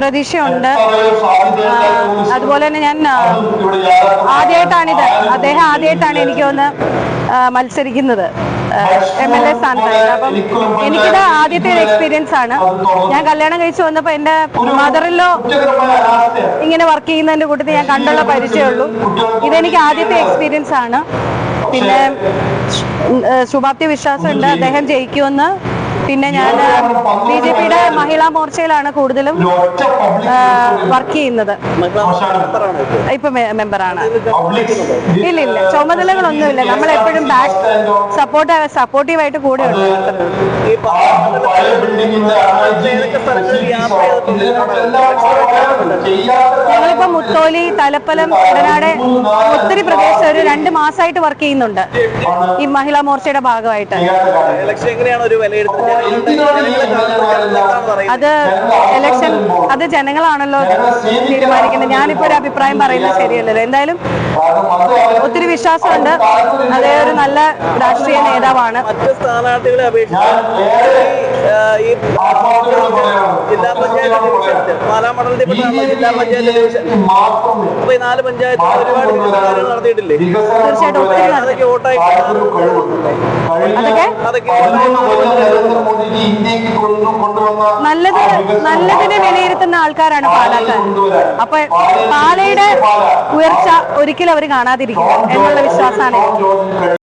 പ്രതീക്ഷയുണ്ട്. അതുപോലെ തന്നെ ഞാൻ അദ്ദേഹം ആദ്യമായിട്ടാണ് എനിക്ക് ഒന്ന് മത്സരിക്കുന്നത് MLA സ്ഥാനത്തായിട്ട്. അപ്പം എനിക്കിത് ആദ്യത്തെ ഒരു എക്സ്പീരിയൻസ് ആണ്. ഞാൻ കല്യാണം കഴിച്ചു വന്നപ്പോൾ എൻ്റെ മദറിലോ ഇങ്ങനെ വർക്ക് ചെയ്യുന്നതിൻ്റെ കൂട്ടത്തിൽ ഞാൻ കണ്ടുള്ള പരിചയമുള്ളൂ. ഇതെനിക്ക് ആദ്യത്തെ എക്സ്പീരിയൻസ് ആണ്. പിന്നെ ശുഭാപ്തി വിശ്വാസമുണ്ട് അദ്ദേഹം ജയിക്കുമെന്ന്. പിന്നെ ഞാൻ BJPയുടെ മഹിളാ മോർച്ചയിലാണ് കൂടുതലും വർക്ക് ചെയ്യുന്നത്. ഇപ്പൊ മെമ്പറാണ്. ഇല്ല, ചുമതലകളൊന്നുമില്ല. നമ്മളെപ്പോഴും സപ്പോർട്ടീവായിട്ട് കൂടെ ഉണ്ട്. ഞങ്ങളിപ്പോ മുത്തോലി, തലപ്പലം, ഇടനാട് ഒത്തിരി പ്രദേശം ഒരു 2 മാസമായിട്ട് വർക്ക് ചെയ്യുന്നുണ്ട് ഈ മഹിളാ മോർച്ചയുടെ ഭാഗമായിട്ട്. അത് ഇലക്ഷൻ അത് ജനങ്ങളാണല്ലോ തീരുമാനിക്കുന്നത്. ഞാനിപ്പോ ഒരു അഭിപ്രായം പറയുന്നത് ശരിയല്ലല്ലോ. എന്തായാലും ഒത്തിരി വിശ്വാസമുണ്ട്. അതേ ഒരു നല്ല രാഷ്ട്രീയ നേതാവാണ്. മറ്റ് സ്ഥാനാർത്ഥികളെ അപേക്ഷിച്ച് ജില്ലാ പഞ്ചായത്ത് ഡിവിഷൻ, പാലാ മണ്ഡലത്തിൽപ്പെട്ടാണ് ജില്ലാ പഞ്ചായത്ത് ഡിവിഷൻ. അപ്പൊ ഈ 4 പഞ്ചായത്ത് ഒരുപാട് കാര്യങ്ങൾ നടത്തിയിട്ടില്ലേ? തീർച്ചയായിട്ടും അതൊക്കെ വോട്ടായിട്ട് നല്ലതിനെ വിലയിരുത്തുന്ന ആൾക്കാരാണ് പാലക്കാർ. അപ്പൊ പാലയുടെ ഉയർച്ച ഒരിക്കലും അവർ കാണാതിരിക്കില്ല എന്നുള്ള വിശ്വാസമാണ് എനിക്ക്.